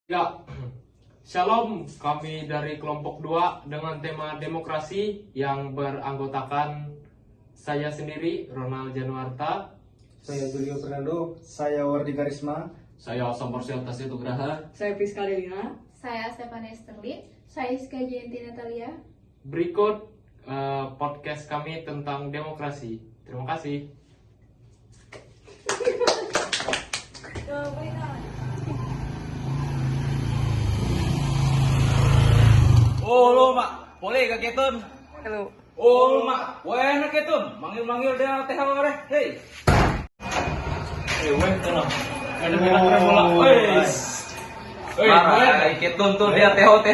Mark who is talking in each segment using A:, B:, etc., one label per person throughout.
A: Ya, Shalom, kami dari kelompok 2 dengan tema demokrasi yang beranggotakan saya sendiri, Ronald Januarta,
B: Saya Julio Fernando. Saya Wardi Karisma.
A: saya Samporsel Tasya Tugraha.
C: Saya Priska Delina.
D: Saya Stephanie Sterlin. Saya Iska Jayanti Natalia.
A: Berikut podcast kami tentang demokrasi. Terima kasih.
E: Oh lo mak, boleh kak ketun?
C: Halo.
E: Oh lo mak, weh nak ketun, manggil dia teh apa bare? Hei. Weh tenang. Ada kena bola. Weh, weh ketun tuh dia teho.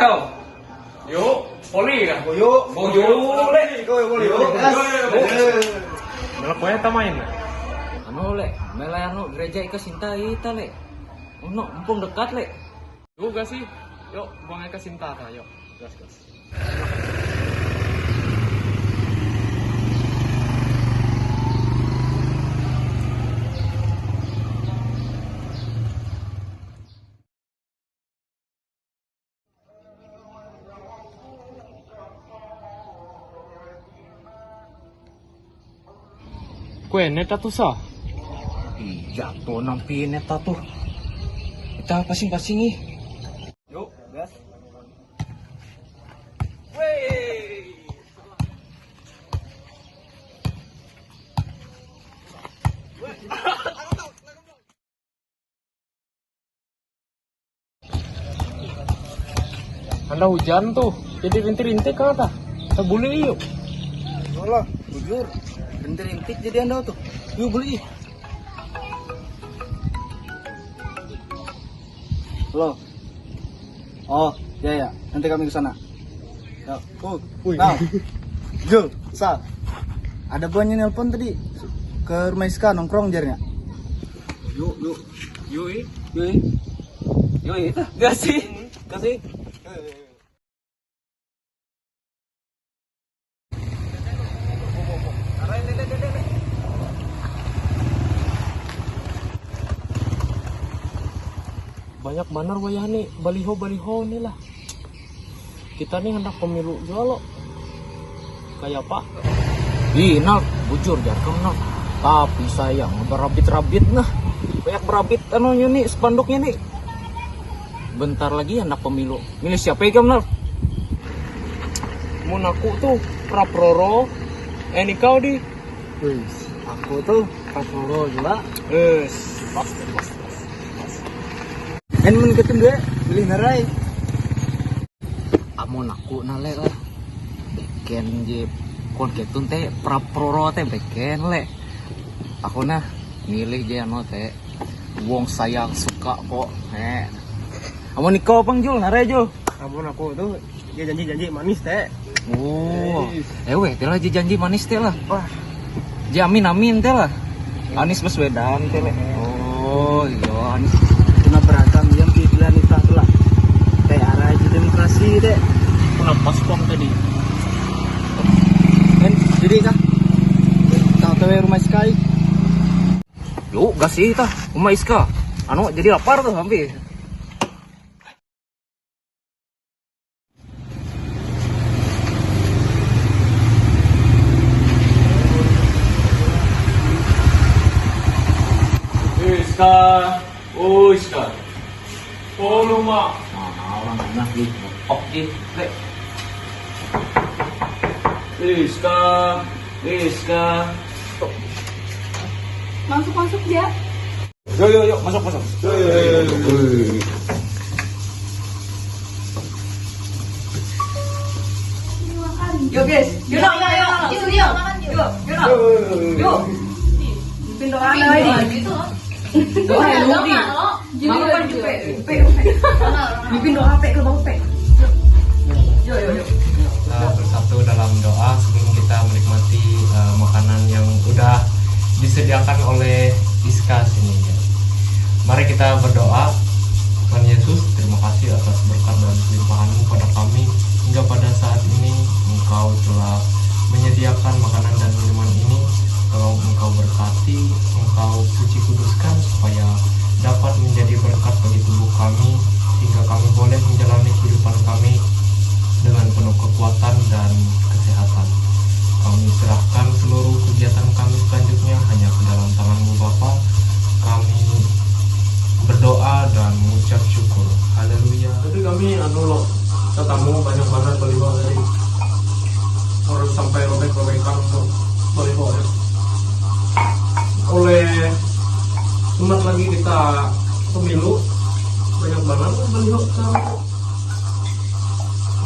E: Yuk, poli kah?
B: Boyo.
E: Boleh.
B: Boyo.
A: Malah kue tamain.
E: Anu le, melayano gereja ika sinta ita le. Ono mumpung dekat le.
A: Juga sih. Yuk, buang ke Sinta ta, yuk. Gas. Kue neta tuh sah.
E: Iya tuh nampi neta tuh. Kita pasing-pasing ih. Yuk, gas. Wey.
A: Anda hujan tuh, jadi rintik-rintik kan ta? Kita beli yuk.
B: Alah, bujur. Rintik jadi Anda tuh.
E: Yuk beli.
B: Halo. Oh, ya. Nanti kami ke sana. Ya. Nah. Jul, Sal. Ada buahnya nelpon tadi ke rumah Iska nongkrong jarinya.
E: Yuk. Yuk, kasih.
A: Banyak banar wayah nih, baliho nih lah. Kita nih hendak pemilu juga lo. Kayak Pak.
E: Ih, Nal, bujur jarang Nal. Tapi sayang berabit-rabit nah. Banyak berabit anunya nih, spanduknya nih. Bentar lagi anak pemilu. Milih siapa ya, Nal?
A: Mun aku tuh Praproro, ini kau di.
B: Wis, aku tuh Kapolo juga.
A: Pasti.
B: Men ketemu gue, pilih narai.
E: Amun aku nale lah. Beken je kon ketun teh praproro teh beken le. Aku nah milih je anu teh wong sayang suka kok. Amun iko pangjul nare jul.
B: Ampun aku tuh dia janji manis teh.
E: Oh. Weh teh lah je janji manis teh lah.
B: Wah,
E: Je amin teh lah. Anies Baswedan teh le. Oh, iya Anies.
B: kena beragam yang pilihan itu lah. Kayak arah aja demokrasi deh.
A: Kenapa spong tadi?
B: Men, jadi kah? Tahu tahu rumah Sky.
E: Yuk, gas sih tah, Uma Iska. Anu jadi lapar tuh hampir.
A: Iska. Oh lu mak.
E: Nah, orang enak nih, oke, le. Iska.
D: Masuk ya.
E: Yuk, masuk.
C: Yuk guys. Yuk. Pimpin doa ini. Doa yang ludi. Mau kan jupe. Pimpin doa pe ke bawah pe. Yuk.
A: Kita bersatu dalam doa sebelum kita menikmati makanan yang udah disediakan oleh Iska sini. Mari kita berdoa. Tuhan Yesus, terima kasih atas berkat dan kelimpahan-Mu pada kami hingga pada saat ini. Engkau telah menyediakan makanan dan minuman ini. Tolong Engkau berkati, Engkau suci kuduskan supaya dapat menjadi berkat bagi tubuh kami hingga kami loh ketemu banyak banget baliho dari harus sampai robek-robekan untuk baliho ya. Oleh Jumat lagi kita pemilu banyak banget baliho sekarang.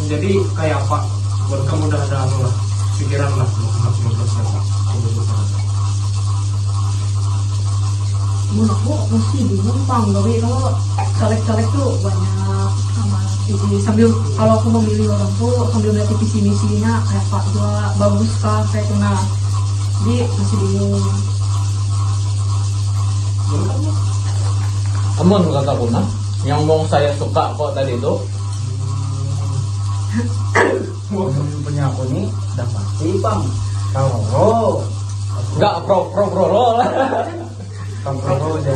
A: Jadi kayak apa buat kamu udah ada lah pikiran lah mau 15 ya.
C: Menurut aku mesti bingung pang tapi kalau caleg-caleg tuh banyak sama jadi sambil kalau aku memilih orang tuh sambil melihat visi misinya kayak Pak juga bagus kah kayak itu nah jadi masih bingung.
E: Kamu kata Kuna yang mau saya suka kok tadi itu
B: punya aku nih udah pasti Bang. Kalau
E: nggak pro lah.
B: Kampro aja.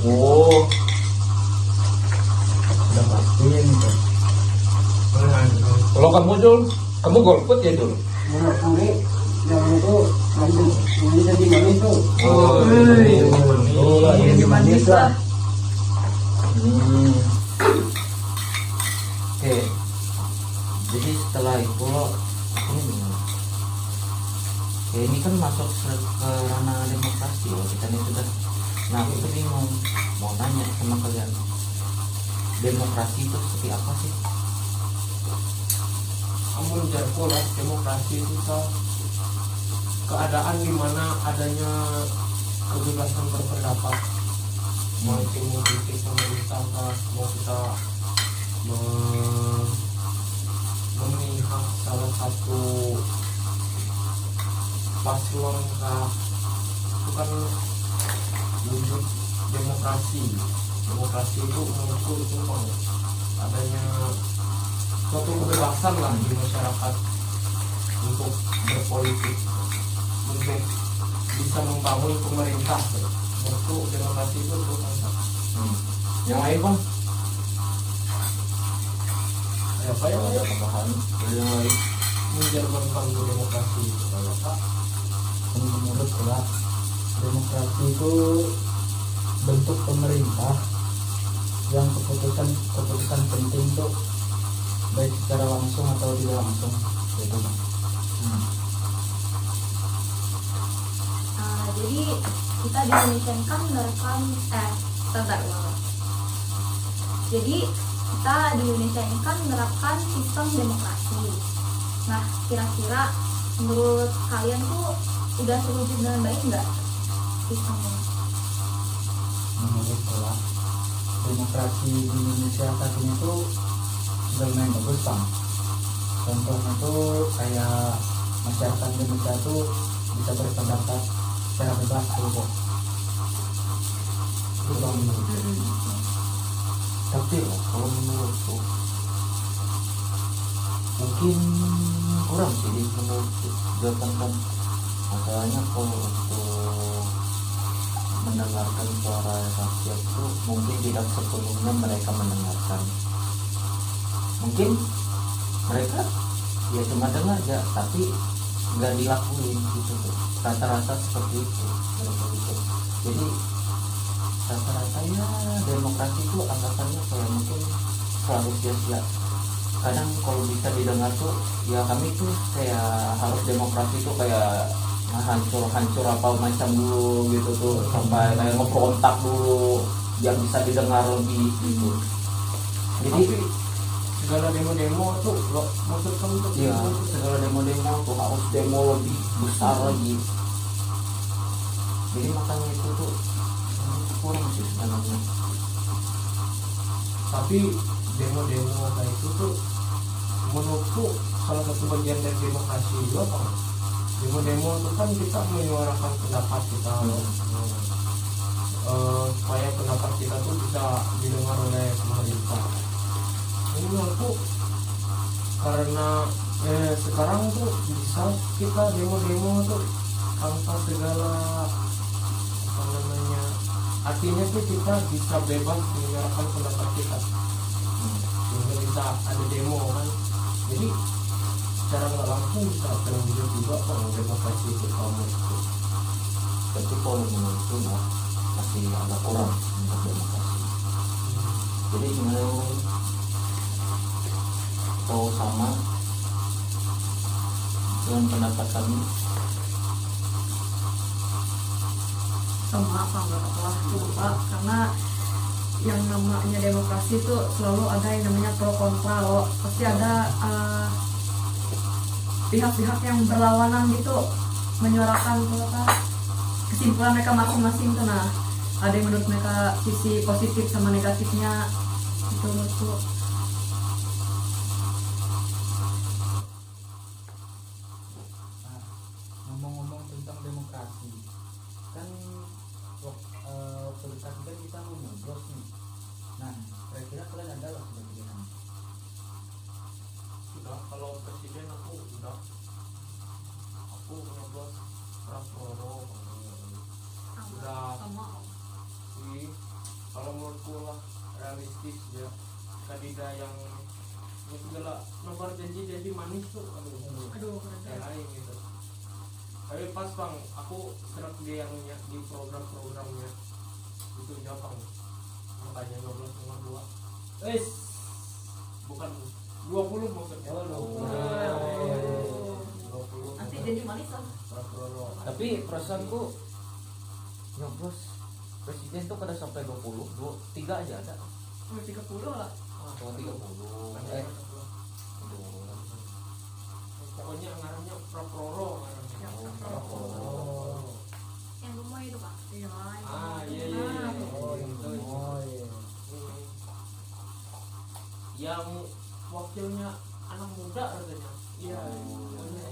E: Oh,
B: Udah pasti nih.
E: kalau kamu Jul, kamu golput ya Jul?
B: Menurut ini yang itu masih ini jadi manis tuh.
E: Oh,
C: Jadi manis lah.
E: Oke. Jadi setelah itu lo ini gimana? Ya, ini kan masuk ke ranah demokrasi loh, kita ini sudah. Nah aku tuh bingung mau tanya sama kalian, demokrasi itu seperti apa sih?
A: Kamu jarko lah demokrasi itu keadaan di mana adanya kebebasan berpendapat, mau itu mengkritik pemerintah kah, mau kita memihak salah satu paslon kah, itu kan wujud demokrasi. Demokrasi itu menurutku itu adanya suatu kebebasan lah di masyarakat untuk berpolitik, untuk bisa membangun pemerintah. Menurutku demokrasi itu konsep.
E: Yang lain bang?
A: Apa yang
E: Ada tambahan dari yang lain?
A: menjalankan demokrasi itu kayak apa?
B: Menurut gua demokrasi itu bentuk pemerintah yang keputusan penting tuh baik secara langsung atau tidak langsung gitu.
D: Jadi kita di Indonesia ini kan menerapkan bentar, ulang. Jadi kita di Indonesia ini kan menerapkan sistem demokrasi. Nah, kira-kira menurut kalian tuh udah terwujud dengan baik nggak sistemnya?
B: Menurut gua demokrasi di Indonesia saat ini tuh sudah lumayan bagus Bang. Contohnya tuh kayak masyarakat Indonesia tuh bisa berpendapat secara bebas tuh kok. Itu Bang menurut.
E: Tapi loh, kalau menurutku mungkin kurang sih menurutku kan masalahnya kalau untuk mendengarkan suara rakyat tuh mungkin tidak sepenuhnya mereka mendengarkan. Mungkin mereka ya cuma dengar aja tapi nggak dilakuin gitu tuh. Rata-rata seperti itu mereka itu. Jadi rata-rata ya demokrasi itu anggapannya kayak mungkin selalu sia-sia. Kadang kalau bisa didengar tuh ya kami tuh kayak harus demokrasi itu kayak hancur apa macam dulu gitu tuh sampai kayak ngeberontak dulu yang bisa didengar lebih gitu. Jadi
A: Tapi segala demo-demo tuh lo maksud kamu tuh
E: iya segala demo-demo tuh harus demo lebih besar lagi. Jadi makanya itu tuh kurang sih sebenarnya.
A: tapi demo-demo kayak itu tuh menurutku salah satu bagian dari demokrasi juga apa? Demo-demo itu kan kita menyuarakan pendapat kita supaya pendapat kita tuh bisa didengar oleh pemerintah. Ini menurutku karena sekarang tuh bisa kita demo-demo tuh tanpa segala apa namanya, artinya tuh kita bisa bebas menyuarakan pendapat kita sehingga bisa ada demo kan, jadi secara nggak langsung bisa terwujud juga kalau demokrasi itu kamu itu.
E: Tapi kalau menurutku ya masih agak kurang untuk demokrasi. Jadi gimana yang lain? atau sama dengan pendapat kami?
C: Sama apa enggak lah coba, karena yang namanya demokrasi itu selalu ada yang namanya pro kontra loh, pasti ada pihak-pihak yang berlawanan gitu menyuarakan apa kesimpulan mereka masing-masing tuh. Nah, ada yang menurut mereka sisi positif sama negatifnya itu menurutku.
B: Nah, ngomong-ngomong tentang demokrasi, kan waktu tadi kan kita mau nyoblos nih. Nah, kira-kira kalian ada lah sudah pilihan?
A: Sudah, kalau presiden aku nyoblos Prabowo. Sudah
C: Sama
A: sih, kalau menurutku lah realistis ya, kandidat yang segala nomor janji manis tuh
C: aduh
A: kayak lain gitu. Tapi pas bang, aku serak dia yang di program-programnya itu Jepang, makanya 12 nomor 2 bukan 20 maksudnya.
B: Oh,
A: 20
C: nanti jadi manis lah.
A: Prabowo.
E: Tapi perasaanku nyoblos presiden tuh kada sampai 23 aja ada.
C: 30 lah.
E: Cuma 30.
A: Pokoknya ngarannya Prabowo ngarannya.
D: Yang gemoy itu pak.
C: Iya.
A: Iya.
B: Oh, iya.
A: Yang wakilnya anak muda katanya. Iya.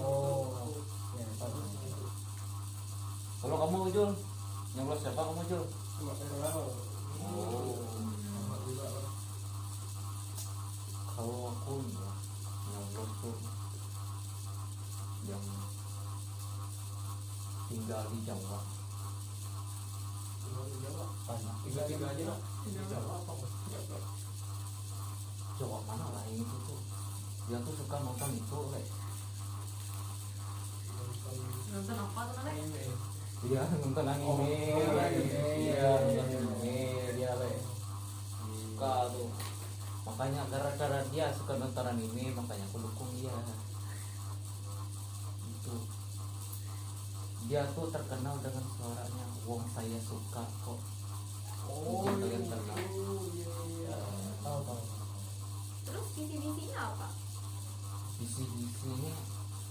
B: Oh. Ya, bagus.
E: Kalau kamu Jul, nyoblos siapa kamu Jul? Kalau aku ya nyoblos tuh yang tinggal di Jawa.
A: Tiga aja lah.
E: Jawa mana lah ini tuh? Dia tuh suka nonton itu, Le.
C: Nonton apa tuh namanya?
E: Iya, nonton anime. Iya, nonton anime dia, Le. Suka tuh. Makanya gara-gara dia suka nonton anime, makanya aku dukung dia. Itu. Dia tuh terkenal dengan suaranya, wong saya suka kok. Mungkin kalian kenal.
B: Tahu.
D: Terus visi-visinya apa?
E: Visi-visinya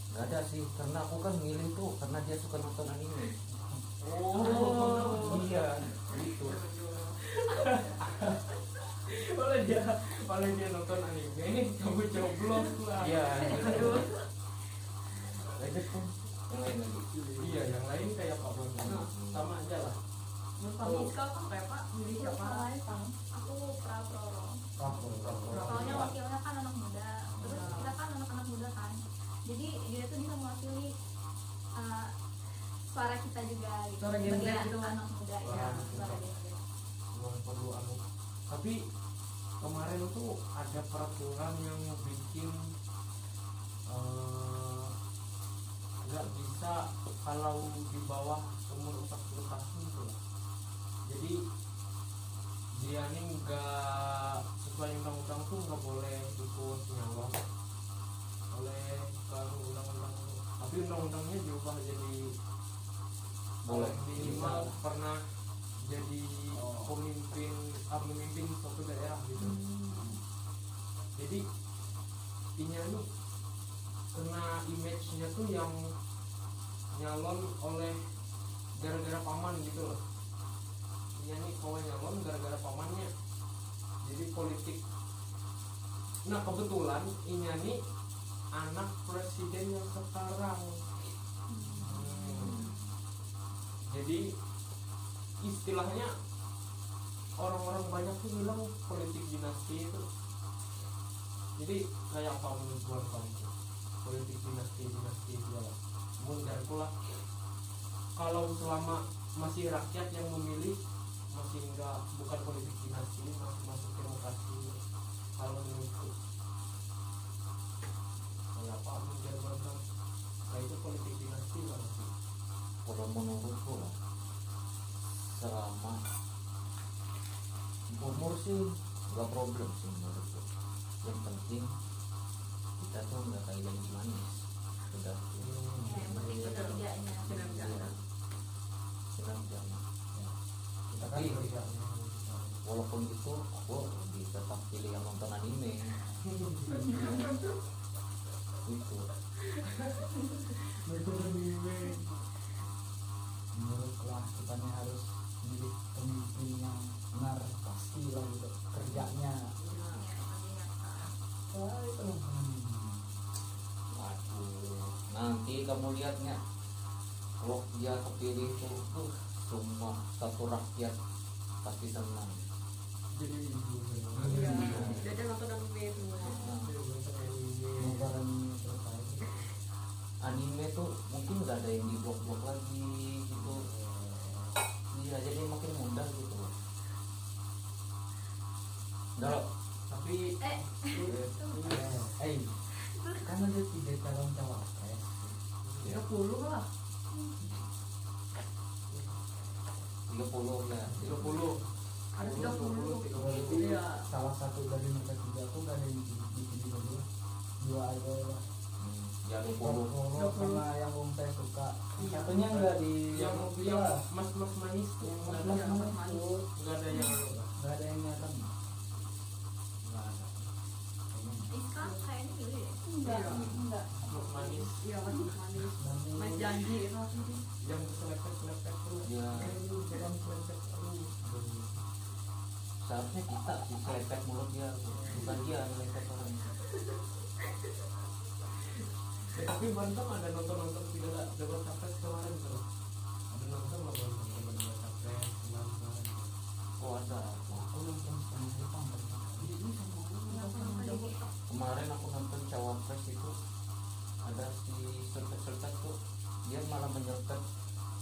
E: nggak ada sih, karena aku kan milih tuh karena dia suka nonton anime. Iya, gitu.
A: Oleh dia nonton anime, kamu coblos lah.
E: Iya. Lanjut pun yang lain lagi.
A: Iya, yang lain kayak Pak Bambang. Sama aja lah.
C: Nonton Iskal kan kayak Pak, milih siapa?
D: Aku Prabowo.
B: Prabowo.
D: Soalnya wakilnya kan anak muda. Terus kita kan anak-anak muda kan. Jadi dia tuh bisa mewakili suara kita juga gitu.
C: Suara Gen Z
D: Sebagai
C: gitu.
D: anak muda ya. Suara Gen Z.
A: Belum perlu tapi kemarin tuh ada peraturan yang bikin nggak bisa kalau di bawah umur 40 tahun tuh lah. Jadi dia nih nggak sesuai undang-undang tuh nggak boleh ikut nyalon oleh kan undang-undang, tapi undang-undangnya diubah jadi
E: Boleh.
A: minimal pernah jadi memimpin suatu daerah gitu. Jadi intinya nih kena image-nya tuh yang nyalon oleh gara-gara paman gitu loh. Intinya nih kalau nyalon gara-gara pamannya jadi politik. Nah kebetulan inya nih anak presiden yang sekarang. Jadi istilahnya orang-orang banyak tuh bilang politik dinasti itu. Jadi kayak apa menurut kamu? Politik dinasti itu lah. Menurutku lah, kalau selama masih rakyat yang memilih, masih bukan politik dinasti, masih masuk demokrasi. Kalau menurutku kayak apa menurut kayak itu politik dinasti lah.
E: Kalau menurutku lah, selama umur sih nggak problem sih menurutku. Yang penting kita tuh nggak kayak janji manis, sudah
D: Ya, yang penting kinerjanya.
E: kinerjanya.
B: Kita kan
E: Tapi
B: kerja.
E: walaupun itu aku lebih tetap pilih yang nonton anime. Itu
B: Menurutlah kita nih harus milih pemimpin yang benar, pasti lah gitu kerjanya.
D: Ya, lebih nyata.
B: Wah, itu.
E: waduh, nanti kamu lihatnya kalau dia kepilih tuh semua satu rakyat pasti senang.
B: Jadi
C: Iya, jadi nonton anime semua.
B: Lebaran ini selesai.
E: Anime tuh mungkin nggak ada yang di blok-blok lagi gitu. Iya, jadi makin mudah gitu. Udah loh.
B: Tapi kan ada 3 calon cawapres.
C: 30 lah.
E: 30 ya.
A: 30.
C: Ada 30.
B: Berarti
C: Iya.
B: salah satu dari mereka 3 tuh gak ada yang dipilih berdua. 2 aja lah.
E: Ya 20.
B: Sama yang saya suka. Satunya enggak di
A: Yang mas manis tuh
B: yang
A: nggak
B: mas
A: ada,
B: manis.
A: nggak ada yang
B: Enggak ada yang nyerem. Enggak ada.
D: Iska kayaknya milih deh.
C: Enggak.
A: mas manis
C: Iya, masih manis. Mas janji itu.
A: yang selepet terus.
E: Ya
A: Jangan selepet terus.
E: seharusnya kita sih selepet mulut dia, bukan dia melepet orang.
A: Tapi Bantam ada nonton tidak debat capres kemarin tuh. Ada nonton nggak Bantam debat capres kemarin?
E: Oh ada.
B: Aku nonton setengah Jepang.
E: Kemarin aku nonton cawapres itu ada si serpet tuh, dia malah menyerpet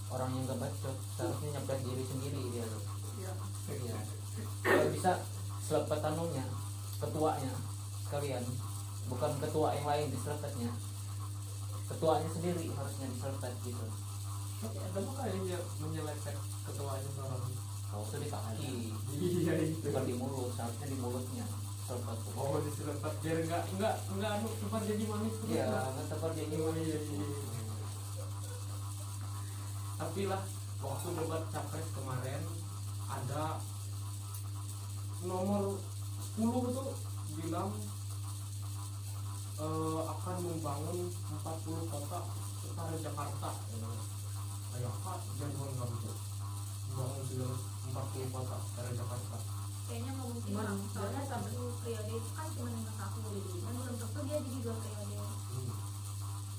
E: orang yang gak bacot, seharusnya nyepet diri sendiri dia tuh.
C: Iya.
E: Iya. Kalau bisa selepet anunya, ketuanya sekalian, bukan ketua yang lain diselepetnya, ketuanya sendiri harusnya diselepet gitu.
A: Tapi ada apa kayaknya menyelepet ketuanya seorang?
E: Oh itu di kaki,
A: Iya itu.
E: bukan di mulut, seharusnya di mulutnya selepet tuh.
A: Oh diselepet biar nggak anu tempat jadi manis terus.
E: Iya, nggak tepat dia
A: Oh, iya. Tapi lah waktu debat capres kemarin ada nomor 10 tuh bilang akan membangun 40 kota setara Jakarta. Ayo kak, jangan kamu tuh membangun 40 kota setara Jakarta.
D: Kayaknya nggak mungkin
C: Gimana?
D: Bang. Soalnya satu periode itu kan cuma 5 tahun. Dan belum tentu dia jadi 2 periode.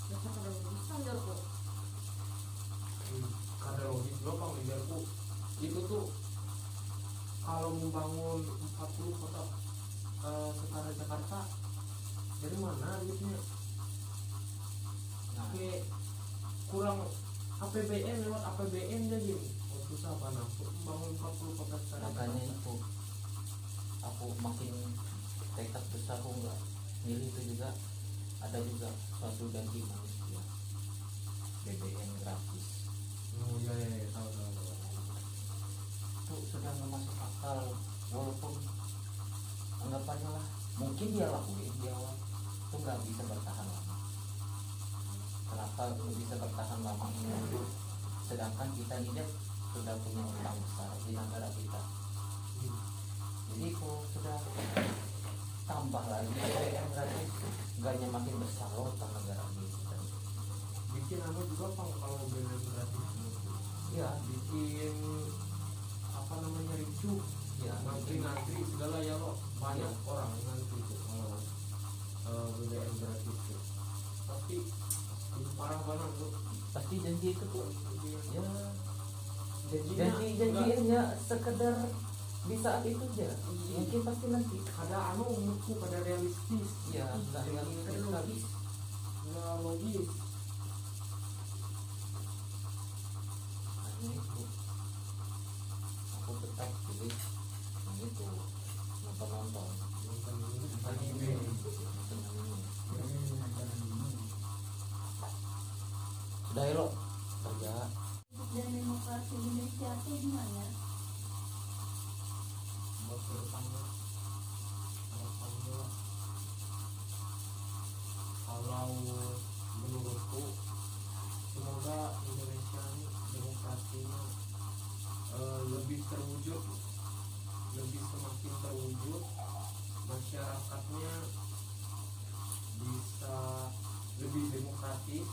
C: Biasa pada bisa ya kok.
A: Karena logis juga Bang Ligarku itu tuh kalau membangun 40 kota setara Jakarta dari mana duitnya?
E: Nah,
A: Kayak kurang APBN lewat APBN jadi susah apa membangun 40 kota setara
E: makanya
A: Jakarta.
E: itu aku makin tekad besar aku nggak milih itu juga. Ada juga suatu janji manusia, BBM gratis
A: Oh iya tahu.
E: itu sudah nggak masuk akal, walaupun anggapannya lah mungkin dia lakuin di awal itu nggak bisa bertahan lama. Kenapa nggak bisa bertahan lama ini? Sedangkan kita ini sudah punya utang besar di negara kita. Jadi kalau sudah tambah lagi BBM gratis, nggaknya makin besar loh utang negara kita.
A: Bikin anu juga Bang kalau BBM gratis
E: Ya,
A: bikin apa namanya ricuh
E: ya,
A: ngantri segala ya lo banyak
E: Iya.
A: orang ngantri tuh kalau BBM gratis tuh. Tapi itu parah banget tuh.
E: pasti janji itu tuh. Ya,
A: Janjinya
E: janji-janjinya sekedar di saat itu aja. Mungkin pasti nanti.
A: ada anu menurutku pada realistis.
E: Ya, nggak realistis sekali.
A: Nggak logis.
E: Hanya itu. Aku tetap pilih yang itu, nonton.
A: Anime.
E: Nonton anime. Udah ya lo kerja.
D: Dan demokrasi Indonesia itu gimana?
A: Buat ke depannya. Harapan gua atau menurutku semoga Indonesia ini demokrasinya lebih terwujud, lebih semakin terwujud, masyarakatnya bisa lebih demokratis,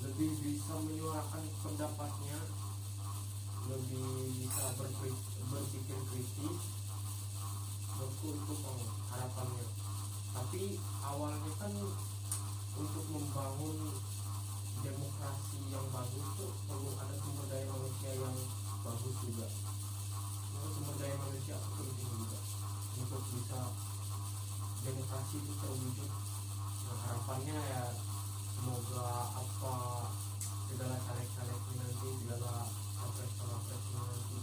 A: lebih bisa menyuarakan pendapatnya, lebih bisa berpikir kritis. Menurutku itu harapannya. Tapi awalnya kan untuk membangun demokrasi yang bagus tuh perlu ada sumber daya manusia yang bagus juga. Sumber daya manusia itu penting juga untuk bisa demokrasi itu terwujud. Nah, harapannya ya semoga apa segala caleg-calegnya nanti, segala capres-capresnya nanti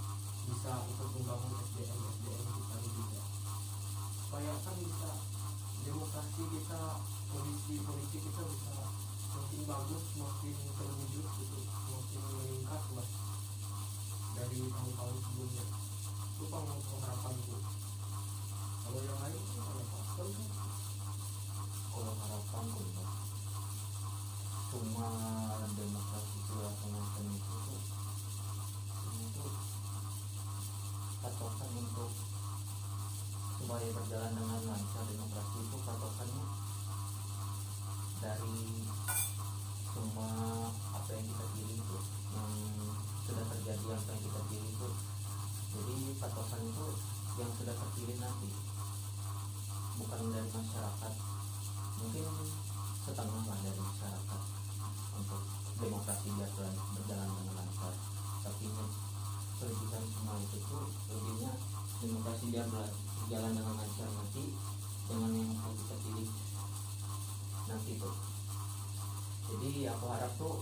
A: bisa ikut membangun SDM kita juga, supaya kan bisa demokrasi kita, kondisi politik kita bisa semakin bagus, semakin terwujud gitu, semakin meningkat lah dari tahun-tahun sebelumnya. Itu harapanku. Kalau yang lain kalau apa?
E: Kalau harapanku ya, cuma demokrasi itu semacam itu patokan untuk supaya berjalan dengan lancar. Demokrasi itu patokannya dari semua apa yang kita pilih itu, yang sudah terjadi apa yang kita pilih itu. Jadi patokan itu yang sudah terpilih nanti, bukan dari masyarakat. Mungkin setengah lah dari masyarakat untuk demokrasi biar berjalan dengan lancar. Tapi kelebihan semua itu tuh lebihnya demokrasi biar berjalan dengan lancar nanti dengan yang akan kita pilih nanti tuh. Jadi aku harap tuh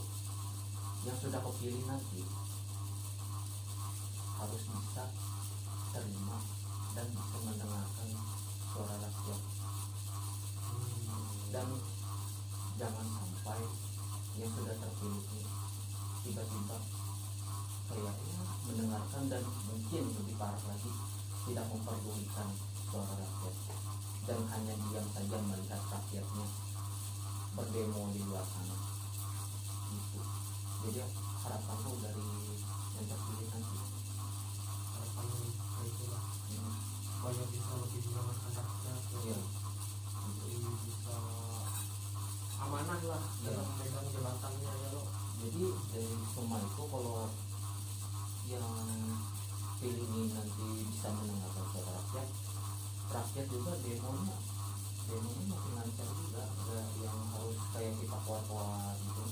E: yang sudah kepilih nanti harus bisa terima dan bisa mendengarkan suara rakyat, dan jangan sampai yang sudah terpilih ini tiba-tiba kayaknya mendengarkan dan mungkin lebih parah lagi tidak memperdulikan suara rakyat dan hanya diam saja melihat rakyatnya berdemo di luar sana gitu. Jadi harapanku dari yang terpilih nanti,
A: Harapan itulah supaya bisa lebih mendengarkan rakyat,
E: iya,
A: lebih bisa amanah lah dalam memegang jabatannya ya loh.
E: jadi dari semua itu kalau yang pilih ini nanti bisa mendengarkan suara rakyat, rakyat juga demonya makin lancar juga, nggak yang harus kayak kita kuat-kuat gitu.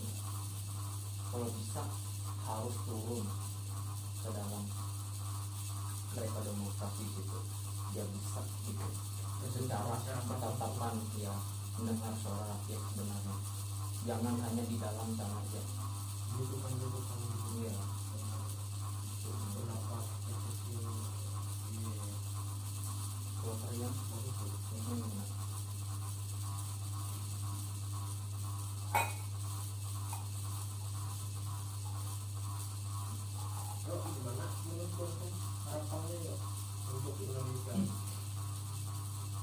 E: Kalau bisa harus turun ke dalam mereka demonstrasi gitu, biar bisa gitu secara bertatapan ya mendengar suara rakyat sebenarnya, jangan hanya di dalam sana aja.
A: Butuhkan
E: Iya,
A: pendapat ekspresi.
E: kalau kalian
A: Yo, gimana menurut kalian harapannya ya untuk Indonesia?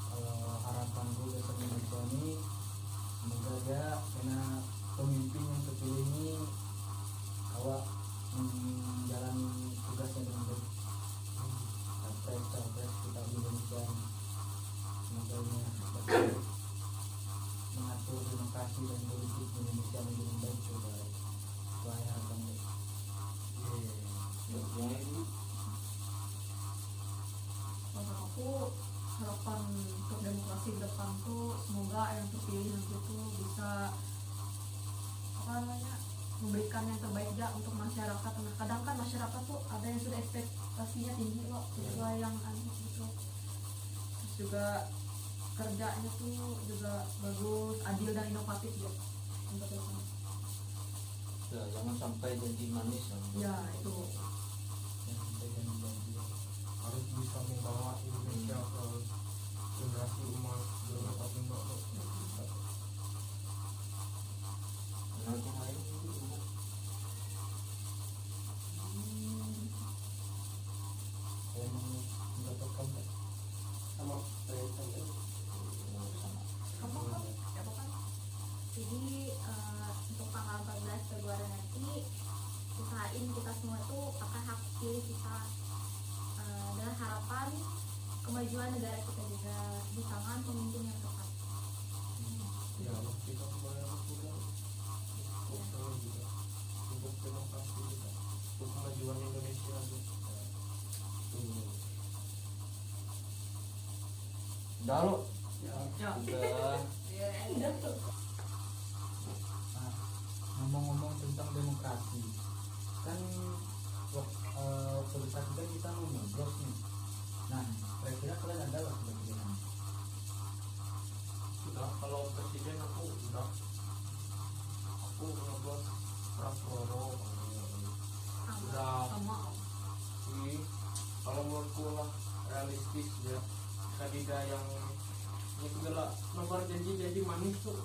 B: Kalau harapan gue besok Indonesia ini semoga aja karena pemimpin yang terpilih ini awak menjalani tugasnya dengan baik. Capres kita di Indonesia semoga ini dapat mengatur demokrasi dan politik di Indonesia menjadi baik juga. Itu harapan gue.
E: ya ini
C: Kalau aku harapan untuk demokrasi ke depan tuh semoga yang terpilih nanti tuh bisa apa namanya memberikan yang terbaik ya untuk masyarakat. Nah kadang kan masyarakat tuh ada yang sudah ekspektasinya tinggi loh sesuai yang aneh gitu. Terus juga kerjanya tuh juga bagus, adil dan inovatif ya untuk depan.
E: ya, jangan sampai jadi manis
C: Ya itu.
B: Yang penting dan janji.
A: Harus bisa membawa Indonesia ke generasi emas 2045.
E: nanti lain itu
B: Saya mendapatkan
A: Sama saya
E: sama
C: Kamu kan? Ya kan?
E: Udah lo.
C: Ya.
E: Udah.
B: Nah, ngomong-ngomong tentang demokrasi, kan peserta kita mau nyoblos nih. Nah, kira-kira kalian ada lah sebagai
A: Sudah, kalau presiden aku udah, aku nyoblos Prabowo. Udah.
C: Sama.
A: Sih, kalau menurutku lah realistis ya, kandidat yang itu gala nomor janji manis tuh,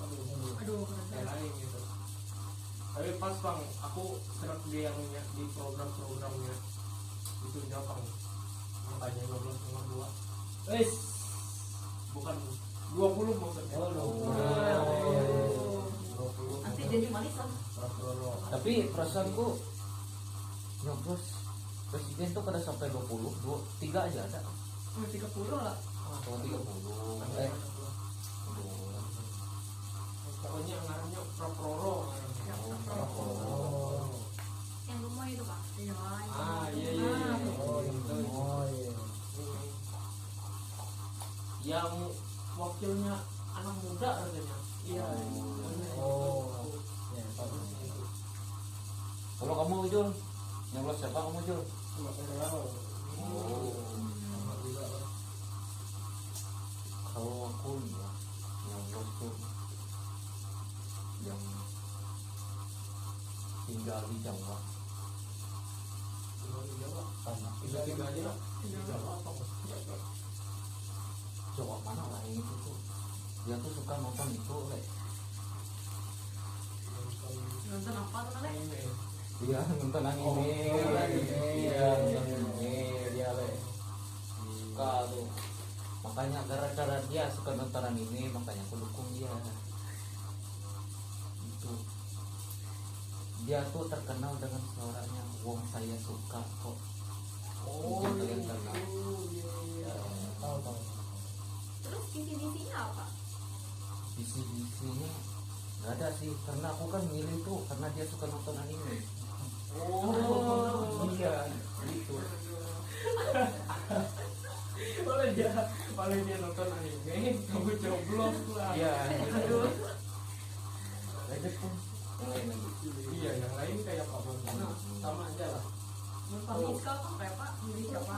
C: Aduh,
A: kayak lain gitu. Tapi pas bang, aku serak dia yang di program-programnya itu jawab makanya 12 nomor 2 bukan 20 maksudnya.
C: Nanti jadi manis lah.
E: Tapi perasaanku nyoblos presiden tuh kada sampai 20, 3 aja ada.
C: 30 lah.
E: Oh, 30.
A: Pokoknya ngarannya Prabowo.
D: Yang gemoy itu Pak.
C: Iya.
A: Iya. Yang wakilnya anak muda katanya. Iya.
E: Kalau kamu Jul, nyoblos siapa kamu Jul? Kalau aku ya nyoblos tuh yang tinggal di Jawa.
A: Tiga aja lah.
E: Jawa mana lah yang itu tuh? Dia tuh suka nonton itu, Le.
C: Nonton apa tuh kalian?
E: Iya, nonton anime. Iya, nonton anime dia, Le. Suka tuh. Makanya gara-gara dia suka nonton anime, makanya aku dukung dia. Itu. Dia tuh terkenal dengan suaranya Wong Saya Suka kok. Mungkin kalian kenal.
B: tahu.
D: Terus visi-visinya apa?
E: Visi-visinya nggak ada sih, karena aku kan milih tuh karena dia suka nonton anime. Iya, gitu.
A: Boleh dia nonton anime, kamu coblos lah.
E: Iya, gitu. Lanjut pun yang lain lagi.
A: Iya, yang lain kayak Pak Bambang. Sama aja lah.
C: Bang Iskal tuh kayak Pak, milih siapa?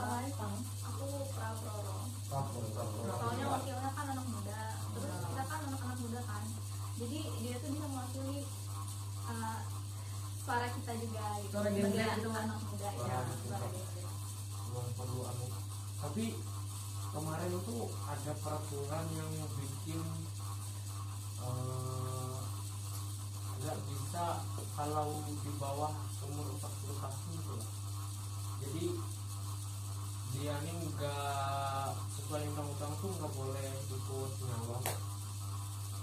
D: Aku Prabowo.
B: Prabowo.
D: Soalnya wakilnya kan anak muda. Terus kita kan anak-anak muda kan. Jadi dia tuh bisa mewakili suara kita juga gitu.
C: Suara Gen Z
D: Sebagai
C: itu.
D: anak muda ya, suara Gen Z.
A: Belum perlu tapi kemarin tuh ada peraturan yang bikin nggak bisa kalau di bawah umur 40 tahun gitu lah. Jadi dia nih nggak sesuai undang-undang tuh nggak boleh ikut nyalon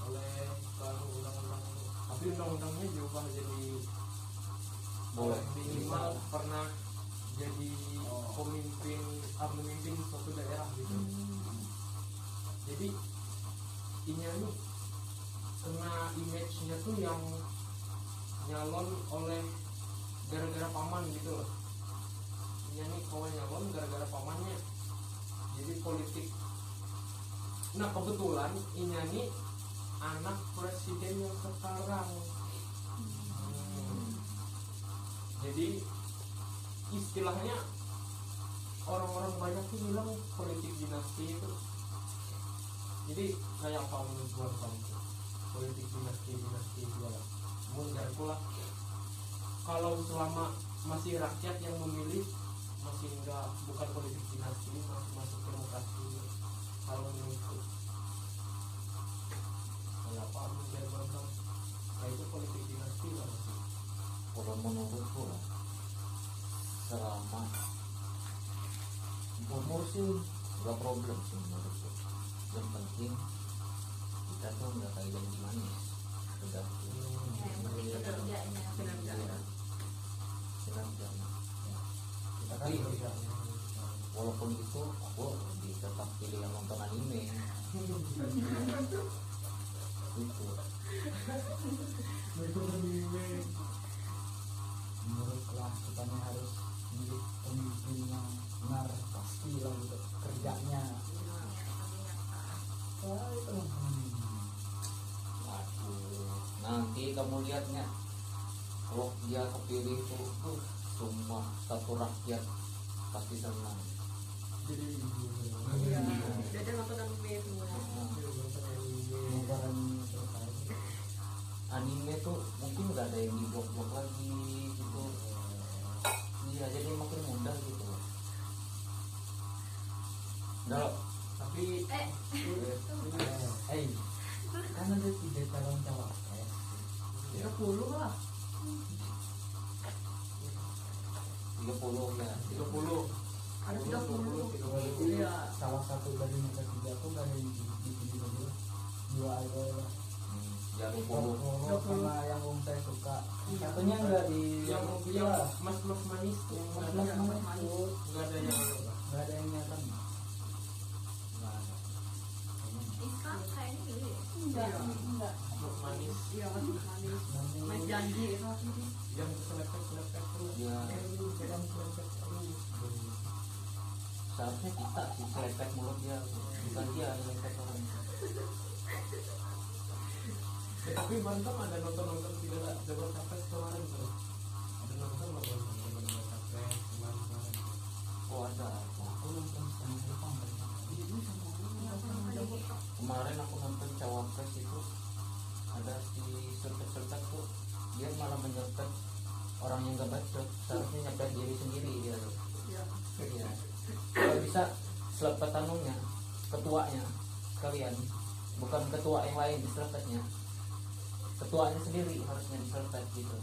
A: oleh kalau undang-undang, tapi undang-undangnya diubah jadi
E: Boleh.
A: minimal pernah jadi memimpin suatu daerah gitu. Jadi ini nih kena image-nya tuh yang nyalon oleh gara-gara paman gitu loh. Ini nih kalau nyalon gara-gara pamannya. Jadi politik. Nah kebetulan ini nih anak presiden yang sekarang. Jadi istilahnya orang-orang banyak tuh bilang politik dinasti itu. Jadi kayak apa menurut kamu? Politik dinasti segala. Menurutku lah, kalau selama masih rakyat yang memilih, masih enggak, bukan politik dinasti, masih masuk demokrasi. Kalau menurutku kayak apa menurut kayak itu politik dinasti lah masih.
E: Kalau menurutku lah, selama umur sih nggak problem sih menurutku. Yang penting kita tuh nggak kayak janji manis. Udah.
D: Ya, yang penting kerjanya.
E: Iya. Kinerjanya.
B: Kita kan
E: Tapi
B: kerja.
E: walaupun itu aku lebih tetap pilih yang nonton anime. Itu.
B: Menurutlah kita nih harus milih pemimpin yang benar pasti lah gitu kerjanya.
E: kamu lihatnya, kalau dia kepilih tuh semua satu rakyat pasti senang.
C: Iya. Jadi nonton anime semua.
E: Anime tuh mungkin nggak ada yang di blok-blok lagi gitu. Iya, jadi makin mudah gitu. Nah,
A: Tapi
E: kan ada 3 calon cawapres.
C: 30 lah.
E: 30 ya.
A: 30
C: Ada 30.
A: 30.
C: Iya.
B: Salah satu dari mereka 3 tuh gak ada yang dipilih 2 aja lah.
E: Yang 20.
B: Sama yang saya suka. Satunya enggak di
A: yang mas manis tuh
B: mas manis.
A: nggak ada yang
B: Enggak ada yang nyata.
D: Iska kayaknya milih ya.
C: Enggak.
A: mas manis
C: Iya, masih manis. Main janji itu.
A: yang selepet terus.
E: Ya,
A: Yang selepet terus.
E: seharusnya kita sih selepet mulut dia, bukan dia yang selepet orang.
A: Tapi Bantam ada nonton tidak debat capres kemarin tuh. Ada nonton nggak Bantam debat capres kemarin?
E: Oh ada.
B: Aku nonton
E: Kemarin aku nonton cawapres itu ada si serpet tuh, dia malah menyerpet orang yang gak bacot, seharusnya nyepet diri sendiri dia tuh.
C: Iya.
E: Iya. Kalau bisa selepet anunya, ketuanya sekalian, bukan ketua yang lain diselepetnya, ketuanya sendiri harusnya diselepet gitu.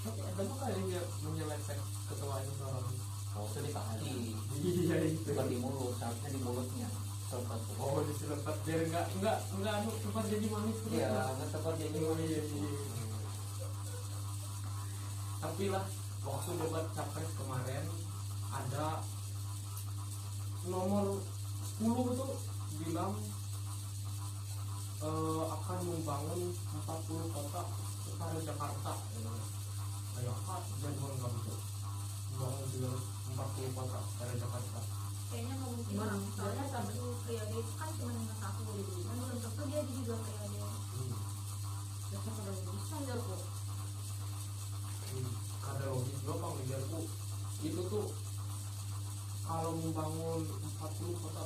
A: Tapi ada tuh kayaknya menyelepet ketuanya orang.
E: Oh itu di kaki,
A: Iya itu.
E: bukan di mulut, seharusnya di mulutnya selepet tuh.
A: Oh diselepet biar nggak anu cepat jadi manis terus.
E: Iya, nggak tepat jadi
A: Oh,
E: manis.
A: iya, iya. Tapi lah waktu debat capres kemarin ada nomor 10 tuh bilang akan membangun 40 kota setara Jakarta. Ayo kak, jangan kamu tuh membangun 40 kota setara Jakarta.
D: Kayaknya nggak mungkin.
C: Gimana?
D: Soalnya satu periode itu kan cuma 5 tahun. Dan belum tentu dia jadi 2 periode.
C: Biasa pada
D: Bisa nggak kok?
A: Karena logis juga Bang Lidarku itu tuh kalau membangun 40 kota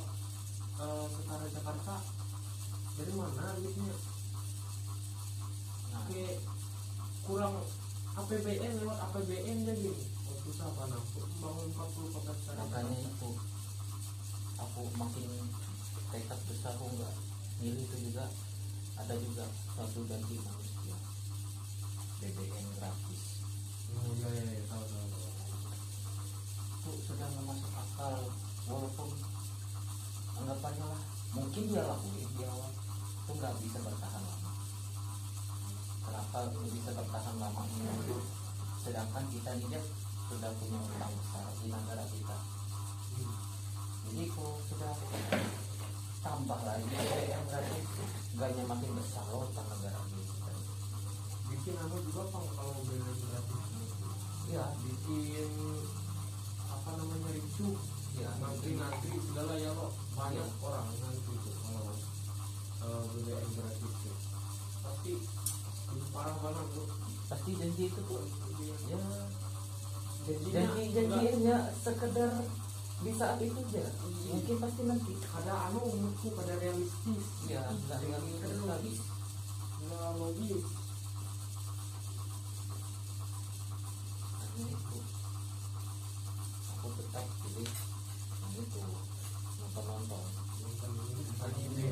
A: setara Jakarta dari mana duitnya?
E: Nah,
A: Kayak kurang APBN lewat APBN jadi susah apa nampu membangun 40 kota setara
E: makanya
A: Jakarta.
E: itu aku makin tekad besar aku nggak milih itu juga. Ada juga suatu janji manusia, BBM gratis
A: Oh iya tahu.
E: itu sudah nggak masuk akal, walaupun anggapannya lah mungkin dia lakuin di awal itu nggak bisa bertahan lama. Kenapa bisa bertahan lama ini? Sedangkan kita nih Jeff, sudah punya utang besar di negara kita. Jadi kalau sudah tambah lagi BBM gratis, gaknya makin besar loh utang negara kita.
A: Bikin anu juga Bang kalau BBM gratis
E: Iya,
A: bikin apa namanya ricu
E: iya.
A: ngantri segala ya lo banyak
E: Iya.
A: orang ngantri tuh kalau BBM gratis tuh pasti parah banget tuh.
E: Pasti janji itu tuh ya
A: Janjinya
E: janji-janjinya sekedar di saat itu aja. Mungkin pasti nanti
A: ada anu menurutku pada realistis
E: ya nggak realistis lagi.
A: nggak logis.
E: Hanya itu aku tetap pilih yang itu, nonton
A: Anime